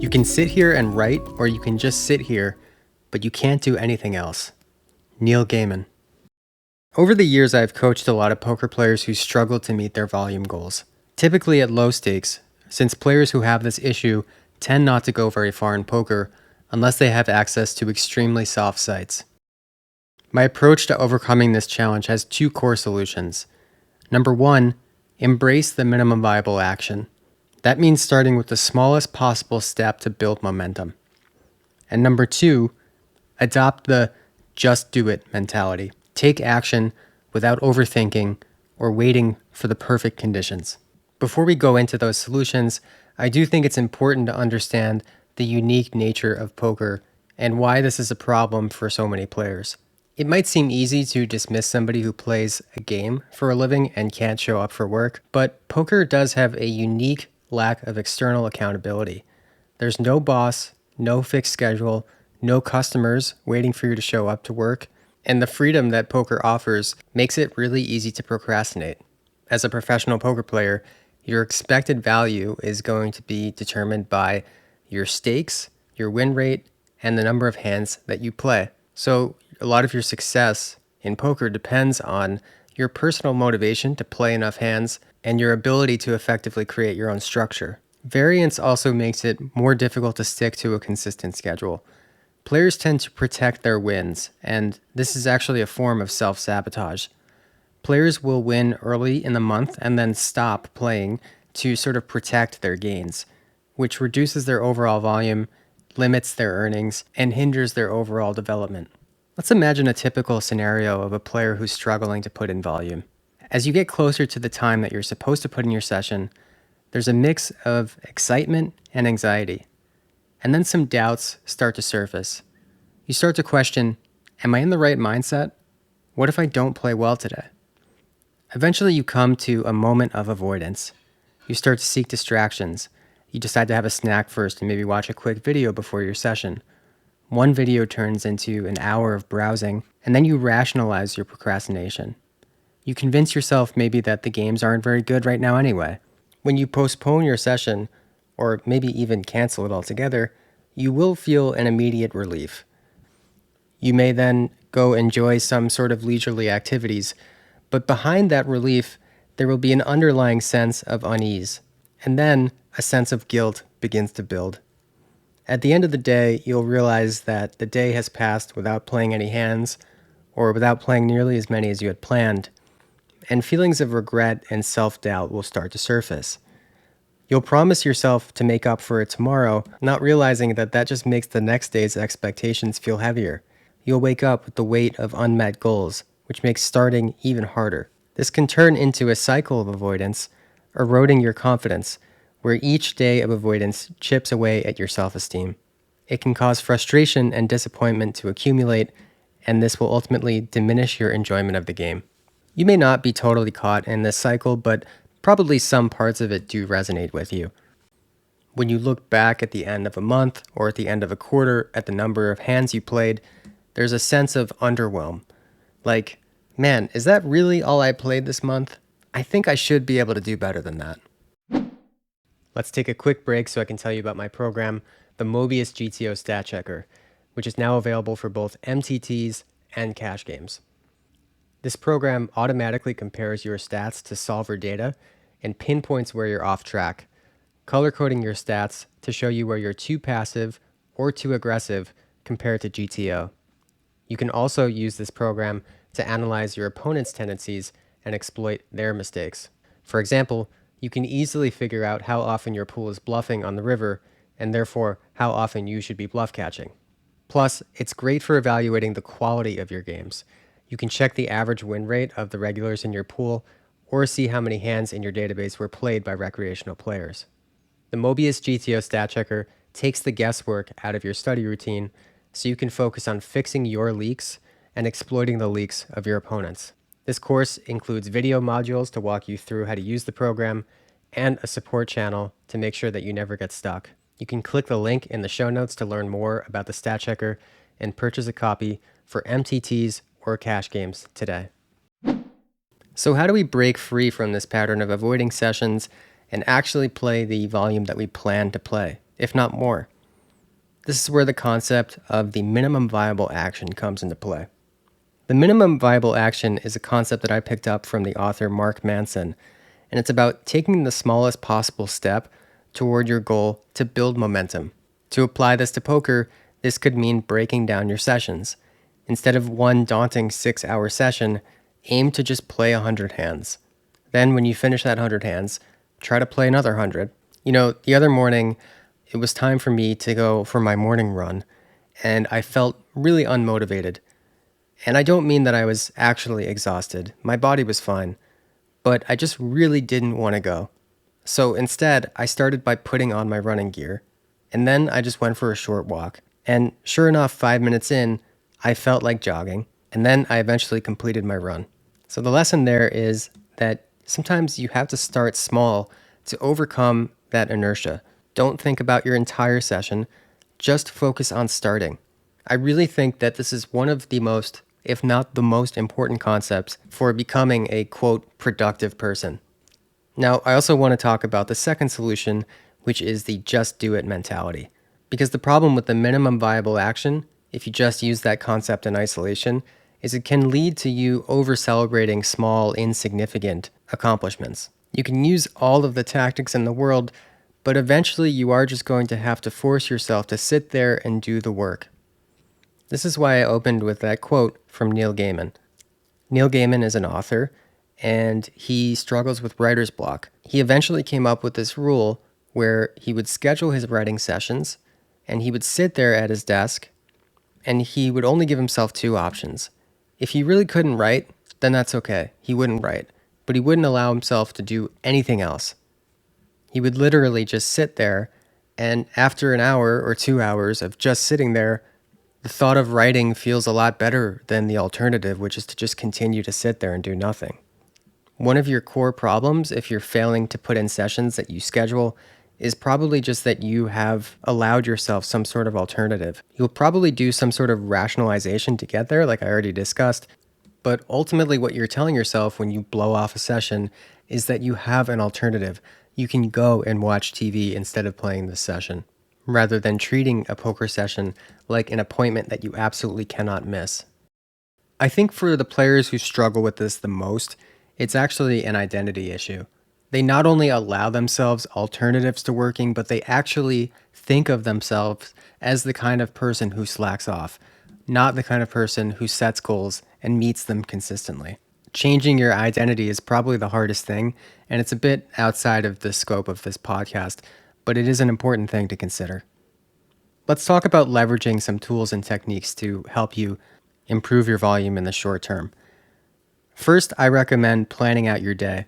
You can sit here and write, or you can just sit here, but you can't do anything else. Neil Gaiman. Over the years, I've coached a lot of poker players who struggle to meet their volume goals, typically at low stakes, since players who have this issue tend not to go very far in poker unless they have access to extremely soft sites. My approach to overcoming this challenge has two core solutions. Number one, embrace the minimum viable action. That means starting with the smallest possible step to build momentum. And number two, adopt the just do it mentality. Take action without overthinking or waiting for the perfect conditions. Before we go into those solutions, I do think it's important to understand the unique nature of poker and why this is a problem for so many players. It might seem easy to dismiss somebody who plays a game for a living and can't show up for work, but poker does have a unique lack of external accountability. There's no boss, no fixed schedule, no customers waiting for you to show up to work, and the freedom that poker offers makes it really easy to procrastinate. As a professional poker player, your expected value is going to be determined by your stakes, your win rate, and the number of hands that you play. So a lot of your success in poker depends on your personal motivation to play enough hands and your ability to effectively create your own structure. Variance also makes it more difficult to stick to a consistent schedule. Players tend to protect their wins, and this is actually a form of self-sabotage. Players will win early in the month and then stop playing to sort of protect their gains, which reduces their overall volume, limits their earnings, and hinders their overall development. Let's imagine a typical scenario of a player who's struggling to put in volume. As you get closer to the time that you're supposed to put in your session, there's a mix of excitement and anxiety. And then some doubts start to surface. You start to question, am I in the right mindset? What if I don't play well today? Eventually you come to a moment of avoidance. You start to seek distractions. You decide to have a snack first and maybe watch a quick video before your session. One video turns into an hour of browsing, and then you rationalize your procrastination. You convince yourself maybe that the games aren't very good right now anyway. When you postpone your session, or maybe even cancel it altogether, you will feel an immediate relief. You may then go enjoy some sort of leisurely activities, but behind that relief, there will be an underlying sense of unease, and then a sense of guilt begins to build. At the end of the day, you'll realize that the day has passed without playing any hands, or without playing nearly as many as you had planned, and feelings of regret and self-doubt will start to surface. You'll promise yourself to make up for it tomorrow, not realizing that that just makes the next day's expectations feel heavier. You'll wake up with the weight of unmet goals, which makes starting even harder. This can turn into a cycle of avoidance, eroding your confidence, where each day of avoidance chips away at your self-esteem. It can cause frustration and disappointment to accumulate, and this will ultimately diminish your enjoyment of the game. You may not be totally caught in this cycle, but probably some parts of it do resonate with you. When you look back at the end of a month or at the end of a quarter at the number of hands you played, there's a sense of underwhelm. Like, man, is that really all I played this month? I think I should be able to do better than that. Let's take a quick break so I can tell you about my program, the Mobius GTO Stat Checker, which is now available for both MTTs and cash games. This program automatically compares your stats to solver data and pinpoints where you're off track, color-coding your stats to show you where you're too passive or too aggressive compared to GTO. You can also use this program to analyze your opponent's tendencies and exploit their mistakes. For example, you can easily figure out how often your pool is bluffing on the river and therefore how often you should be bluff catching. Plus, it's great for evaluating the quality of your games. You can check the average win rate of the regulars in your pool or see how many hands in your database were played by recreational players. The Mobius GTO Stat Checker takes the guesswork out of your study routine so you can focus on fixing your leaks and exploiting the leaks of your opponents. This course includes video modules to walk you through how to use the program and a support channel to make sure that you never get stuck. You can click the link in the show notes to learn more about the Stat Checker and purchase a copy for MTTs or cash games today. So how do we break free from this pattern of avoiding sessions and actually play the volume that we plan to play, if not more? This is where the concept of the minimum viable action comes into play. The minimum viable action is a concept that I picked up from the author Mark Manson, and it's about taking the smallest possible step toward your goal to build momentum. To apply this to poker, this could mean breaking down your sessions. Instead of one daunting 6-hour session, aim to just play 100 hands. Then, when you finish that 100 hands, try to play another 100. The other morning, it was time for me to go for my morning run, and I felt really unmotivated. And I don't mean that I was actually exhausted. My body was fine, but I just really didn't want to go. So instead, I started by putting on my running gear, and then I just went for a short walk. And sure enough, 5 minutes in, I felt like jogging, and then I eventually completed my run. So the lesson there is that sometimes you have to start small to overcome that inertia. Don't think about your entire session, just focus on starting. I really think that this is one of the most, if not the most important concepts for becoming a, quote, productive person. Now, I also want to talk about the second solution, which is the just do it mentality. Because the problem with the minimum viable action, if you just use that concept in isolation, is it can lead to you over-celebrating small, insignificant accomplishments. You can use all of the tactics in the world, but eventually you are just going to have to force yourself to sit there and do the work. This is why I opened with that quote from Neil Gaiman. Neil Gaiman is an author, and he struggles with writer's block. He eventually came up with this rule where he would schedule his writing sessions, and he would sit there at his desk, and he would only give himself two options. If he really couldn't write, then that's okay. He wouldn't write, but he wouldn't allow himself to do anything else. He would literally just sit there, and after an hour or 2 hours of just sitting there, the thought of writing feels a lot better than the alternative, which is to just continue to sit there and do nothing. One of your core problems, if you're failing to put in sessions that you schedule, is probably just that you have allowed yourself some sort of alternative. You'll probably do some sort of rationalization to get there, like I already discussed, but ultimately what you're telling yourself when you blow off a session is that you have an alternative. You can go and watch TV instead of playing this session, rather than treating a poker session like an appointment that you absolutely cannot miss. I think for the players who struggle with this the most, it's actually an identity issue. They not only allow themselves alternatives to working, but they actually think of themselves as the kind of person who slacks off, not the kind of person who sets goals and meets them consistently. Changing your identity is probably the hardest thing, and it's a bit outside of the scope of this podcast, but it is an important thing to consider. Let's talk about leveraging some tools and techniques to help you improve your volume in the short term. First, I recommend planning out your day.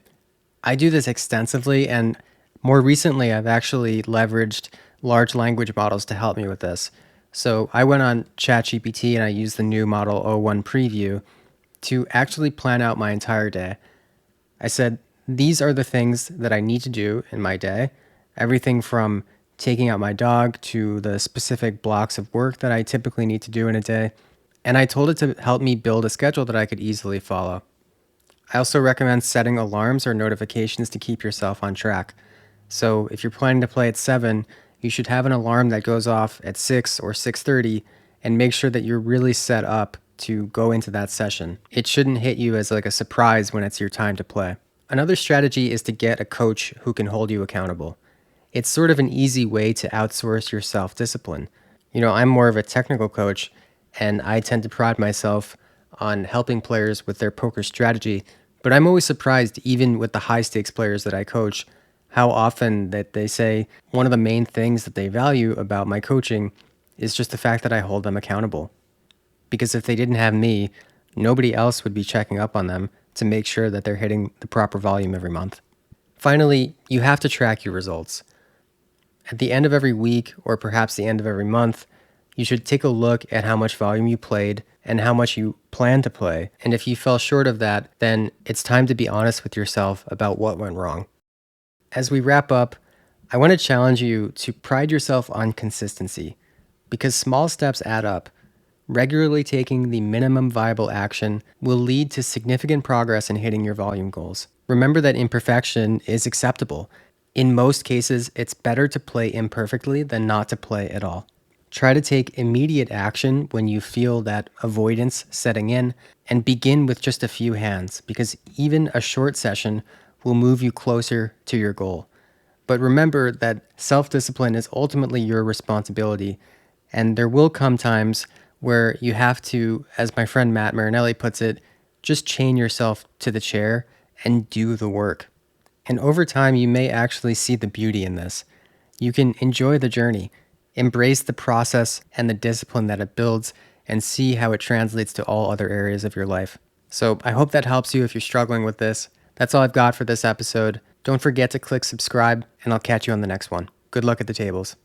I do this extensively, and more recently, I've actually leveraged large language models to help me with this. So I went on ChatGPT and I used the new Model O1 preview to actually plan out my entire day. I said, these are the things that I need to do in my day, everything from taking out my dog to the specific blocks of work that I typically need to do in a day. And I told it to help me build a schedule that I could easily follow. I also recommend setting alarms or notifications to keep yourself on track. So if you're planning to play at 7, you should have an alarm that goes off at 6 or 6:30 and make sure that you're really set up to go into that session. It shouldn't hit you as like a surprise when it's your time to play. Another strategy is to get a coach who can hold you accountable. It's sort of an easy way to outsource your self-discipline. I'm more of a technical coach, and I tend to pride myself on helping players with their poker strategy, but I'm always surprised, even with the high-stakes players that I coach, how often that they say one of the main things that they value about my coaching is just the fact that I hold them accountable. Because if they didn't have me, nobody else would be checking up on them to make sure that they're hitting the proper volume every month. Finally, you have to track your results. At the end of every week, or perhaps the end of every month, you should take a look at how much volume you played and how much you plan to play. And if you fell short of that, then it's time to be honest with yourself about what went wrong. As we wrap up, I want to challenge you to pride yourself on consistency, because small steps add up. Regularly taking the minimum viable action will lead to significant progress in hitting your volume goals. Remember that imperfection is acceptable. In most cases, it's better to play imperfectly than not to play at all. Try to take immediate action when you feel that avoidance setting in, and begin with just a few hands, because even a short session will move you closer to your goal. But remember that self discipline is ultimately your responsibility, and there will come times where you have to, as my friend Matt Marinelli puts it, just chain yourself to the chair and do the work. And over time, you may actually see the beauty in this. You can enjoy the journey, embrace the process and the discipline that it builds, and see how it translates to all other areas of your life. So I hope that helps you if you're struggling with this. That's all I've got for this episode. Don't forget to click subscribe, and I'll catch you on the next one. Good luck at the tables.